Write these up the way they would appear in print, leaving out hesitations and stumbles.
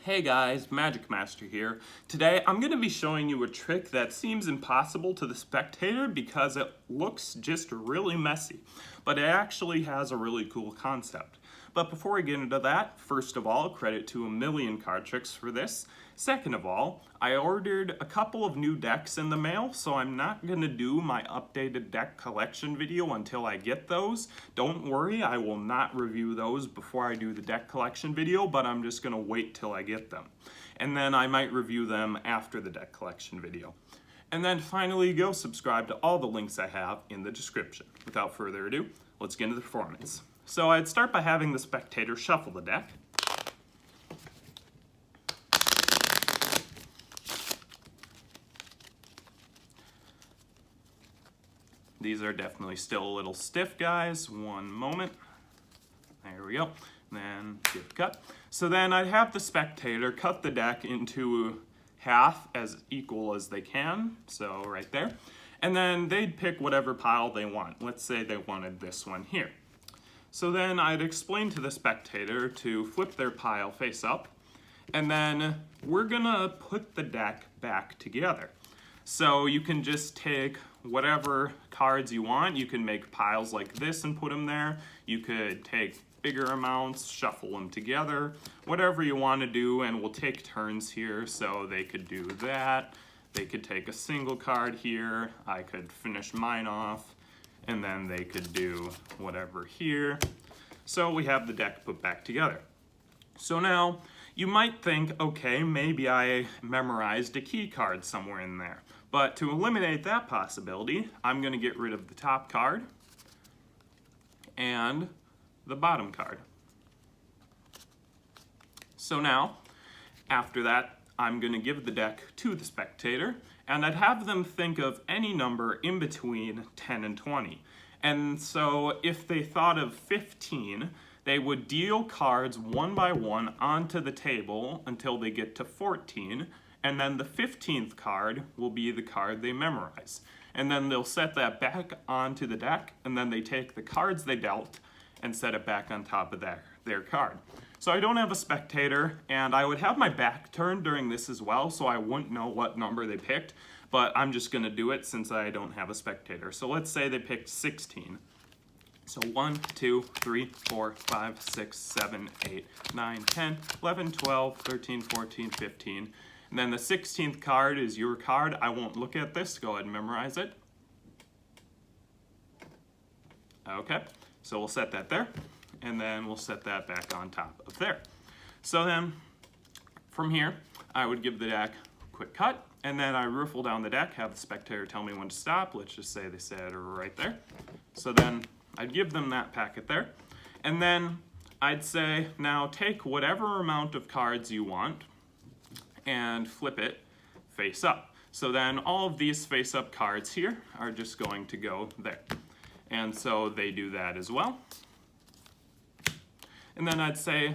Hey guys, Magic Master here. Today I'm going to be showing you a trick that seems impossible to the spectator because it looks just really messy, but it actually has a really cool concept. But before we get into that, first of all, credit to A Million Card Tricks for this. Second of all, I ordered a couple of new decks in the mail, so I'm not going to do my updated deck collection video until I get those. Don't worry, I will not review those before I do the deck collection video, but I'm just going to wait till I get them. And then I might review them after the deck collection video. And then finally, go subscribe to all the links I have in the description. Without further ado, let's get into the performance. So I'd start by having the spectator shuffle the deck. These are definitely still a little stiff, guys. One moment. There we go. Then give cut. So then I'd have the spectator cut the deck into half as equal as they can. So right there. And then they'd pick whatever pile they want. Let's say they wanted this one here. So then I'd explain to the spectator to flip their pile face up. And then we're gonna put the deck back together. So you can just take whatever cards you want. You can make piles like this and put them there. You could take bigger amounts, shuffle them together, whatever you want to do, and we'll take turns here. So they could do that. They could take a single card here. I could finish mine off, and then they could do whatever here. So we have the deck put back together. So now you might think, okay, maybe I memorized a key card somewhere in there. But to eliminate that possibility, I'm going to get rid of the top card and the bottom card. So now, after that, I'm going to give the deck to the spectator, and I'd have them think of any number in between 10 and 20. And so if they thought of 15, they would deal cards one by one onto the table until they get to 14, and then the 15th card will be the card they memorize. And then they'll set that back onto the deck, and then they take the cards they dealt and set it back on top of their card. So I don't have a spectator, and I would have my back turned during this as well, so I wouldn't know what number they picked, but I'm just gonna do it since I don't have a spectator. So let's say they picked 16. So 1, 2, 3, 4, 5, 6, 7, 8, 9, 10, 11, 12, 13, 14, 15. And then the 16th card is your card. I won't look at this. Go ahead and memorize it. Okay, so we'll set that there. And then we'll set that back on top of there. So then, from here, I would give the deck a quick cut. And then I riffle down the deck, have the spectator tell me when to stop. Let's just say they said right there. So then I'd give them that packet there. And then I'd say, now take whatever amount of cards you want and flip it face up. So then all of these face up cards here are just going to go there. And so they do that as well. And then I'd say,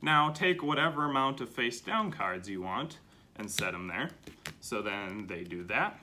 now take whatever amount of face down cards you want and set them there. So then they do that.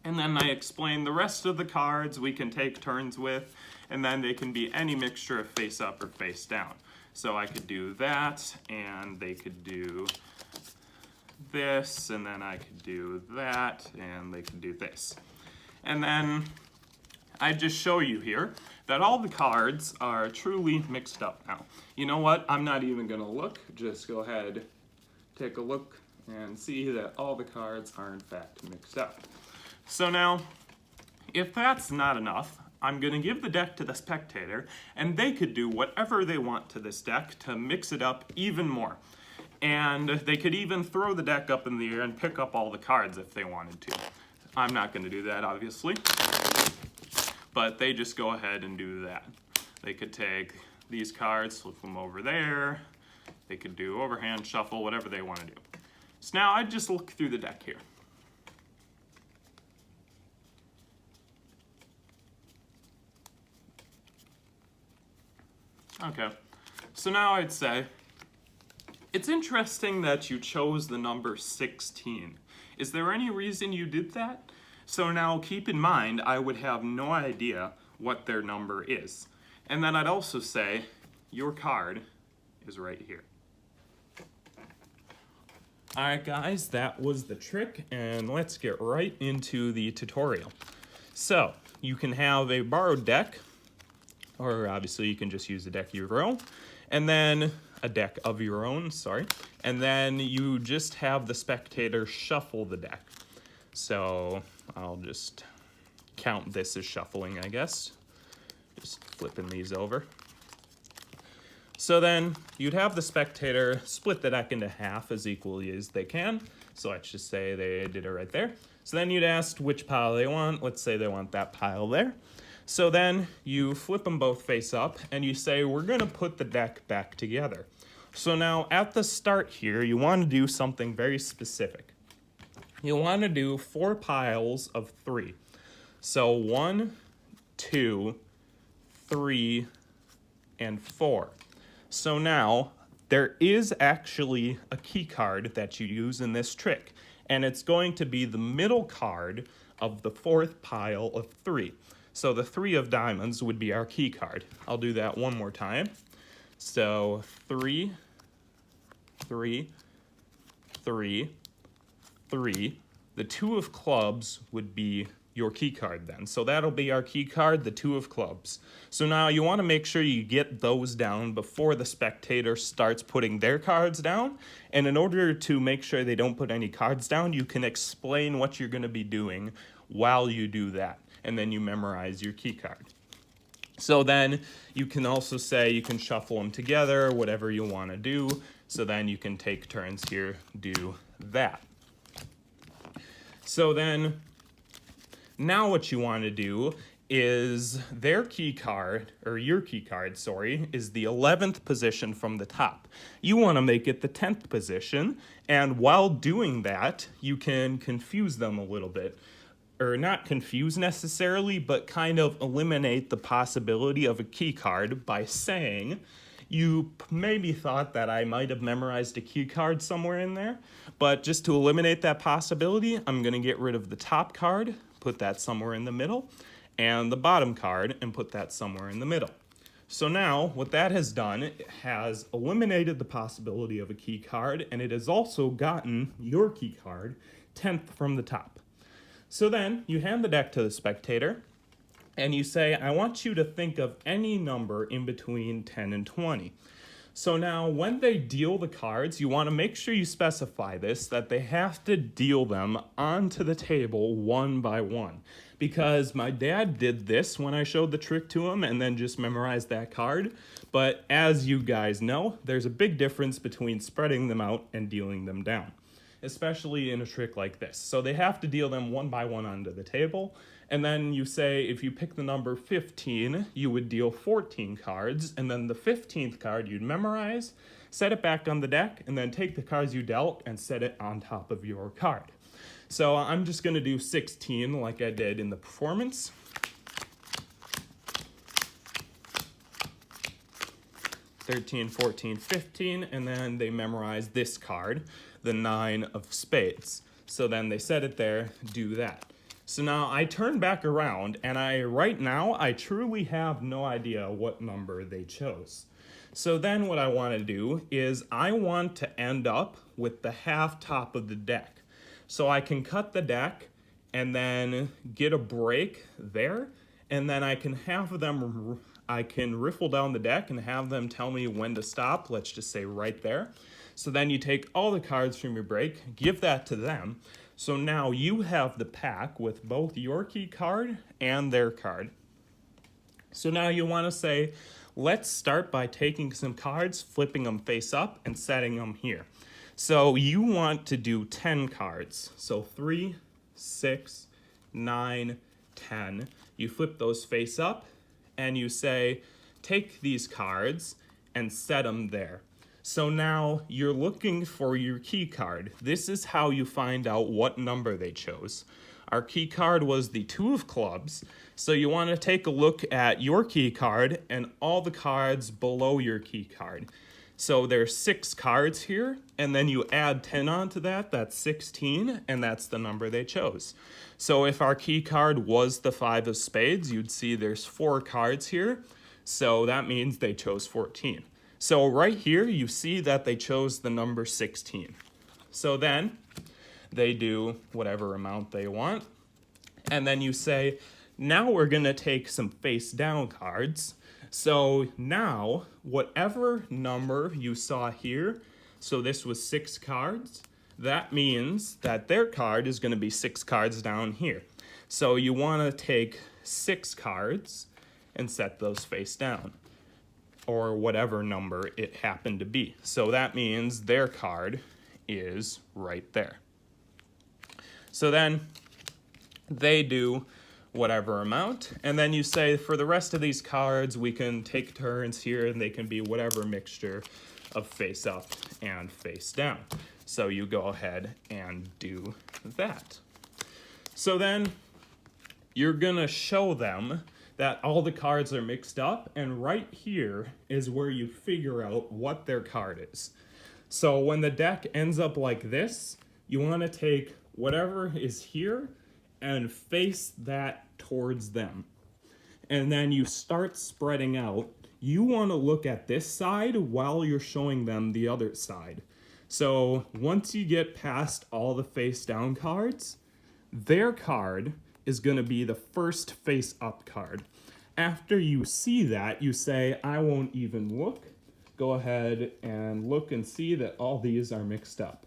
And then I explain the rest of the cards we can take turns with, and then they can be any mixture of face up or face down. So I could do that, and they could do this, and then I could do that, and they could do this. And then I just show you here that all the cards are truly mixed up now. You know what? I'm not even gonna look. Just go ahead, take a look, and see that all the cards are in fact mixed up. So now, if that's not enough, I'm gonna give the deck to the spectator, and they could do whatever they want to this deck to mix it up even more. And they could even throw the deck up in the air and pick up all the cards if they wanted to. I'm not gonna do that, obviously, but they just go ahead and do that. They could take these cards, flip them over there. They could do overhand shuffle, whatever they wanna do. So now I'd just look through the deck here. Okay, so now I'd say, it's interesting that you chose the number 16. Is there any reason you did that? So now keep in mind, I would have no idea what their number is. And then I'd also say, your card is right here. Alright guys, that was the trick, and let's get right into the tutorial. So, you can have a borrowed deck, or obviously you can just use a deck of your own, and then a deck of your own, sorry, and then you just have the spectator shuffle the deck. So, I'll just count this as shuffling, I guess. Just flipping these over. So then you'd have the spectator split the deck into half as equally as they can. So let's just say they did it right there. So then you'd ask which pile they want. Let's say they want that pile there. So then you flip them both face up and you say, we're gonna put the deck back together. So now at the start here, you wanna do something very specific. You wanna do 4 piles of 3. So 1, 2, 3, and 4. So now, there is actually a key card that you use in this trick, and it's going to be the middle card of the 4th pile of 3. So the 3 of diamonds would be our key card. I'll do that one more time. So 3, 3, 3, 3. The 2 of clubs would be your key card then. So that'll be our key card, the 2 of clubs. So now you want to make sure you get those down before the spectator starts putting their cards down. And in order to make sure they don't put any cards down, you can explain what you're going to be doing while you do that. And then you memorize your key card. So then you can also say you can shuffle them together, whatever you want to do. So then you can take turns here, do that. So then now what you want to do is their key card, or your key card, sorry, is the 11th position from the top. You want to make it the 10th position, and while doing that, you can confuse them a little bit. Or not confuse necessarily, but kind of eliminate the possibility of a key card by saying, you maybe thought that I might have memorized a key card somewhere in there, but just to eliminate that possibility, I'm going to get rid of the top card, put that somewhere in the middle, and the bottom card, and put that somewhere in the middle. So now, what that has done, it has eliminated the possibility of a key card, and it has also gotten your key card 10th from the top. So then, you hand the deck to the spectator, and you say, I want you to think of any number in between 10 and 20. So now, when they deal the cards, you want to make sure you specify this, that they have to deal them onto the table one by one. Because my dad did this when I showed the trick to him and then just memorized that card. But as you guys know, there's a big difference between spreading them out and dealing them down, especially in a trick like this. So they have to deal them one by one onto the table. And then you say, if you pick the number 15, you would deal 14 cards, and then the 15th card you'd memorize, set it back on the deck, and then take the cards you dealt and set it on top of your card. So I'm just going to do 16 like I did in the performance. (13, 14, 15), and then they memorize this card, the 9 of spades. So then they set it there, do that. So now I turn back around, and right now I truly have no idea what number they chose. So then what I want to do is I want to end up with the half top of the deck. So I can cut the deck and then get a break there, and then I can riffle down the deck and have them tell me when to stop, let's just say right there. So then you take all the cards from your break, give that to them. So now you have the pack with both your key card and their card. So now you want to say, let's start by taking some cards, flipping them face up, and setting them here. So you want to do 10 cards. So 3, 6, 9, 10. You flip those face up, and you say, take these cards and set them there. So now you're looking for your key card. This is how you find out what number they chose. Our key card was the 2 of clubs, so you want to take a look at your key card and all the cards below your key card. So there's 6 cards here, and then you add 10 onto that, that's 16, and that's the number they chose. So if our key card was the 5 of spades, you'd see there's 4 cards here, so that means they chose 14. So right here, you see that they chose the number 16. So then they do whatever amount they want. And then you say, now we're going to take some face down cards. So now, whatever number you saw here, so this was 6 cards, that means that their card is going to be 6 cards down here. So you want to take 6 cards and set those face down, or whatever number it happened to be. So that means their card is right there. So then they do whatever amount, and then you say for the rest of these cards we can take turns here and they can be whatever mixture of face up and face down. So you go ahead and do that. So then you're gonna show them that all the cards are mixed up, and right here is where you figure out what their card is. So when the deck ends up like this, you want to take whatever is here and face that towards them. And then you start spreading out. You want to look at this side while you're showing them the other side. So once you get past all the face down cards, their card is going to be the first face up card. After you see that, you say, I won't even look. Go ahead and look and see that all these are mixed up.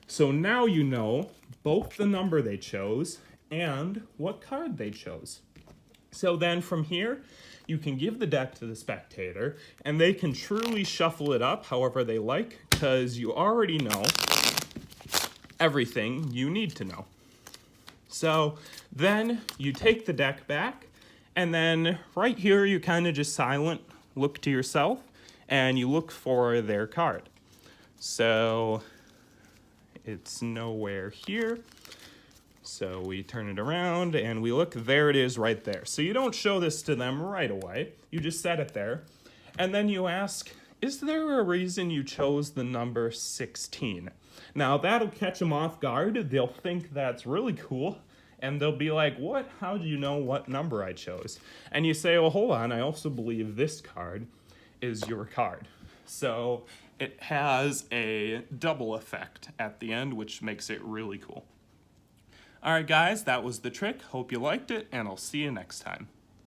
So now you know both the number they chose and what card they chose. So then from here, you can give the deck to the spectator, and they can truly shuffle it up however they like, because you already know everything you need to know. So then you take the deck back, and then right here you kind of just silent look to yourself, and you look for their card. So it's nowhere here. So we turn it around and we look, there it is right there. So you don't show this to them right away. You just set it there. And then you ask, is there a reason you chose the number 16? Now that'll catch them off guard. They'll think that's really cool. And they'll be like, what? How do you know what number I chose? And you say, well, hold on. I also believe this card is your card. So it has a double effect at the end, which makes it really cool. All right, guys, that was the trick. Hope you liked it, and I'll see you next time.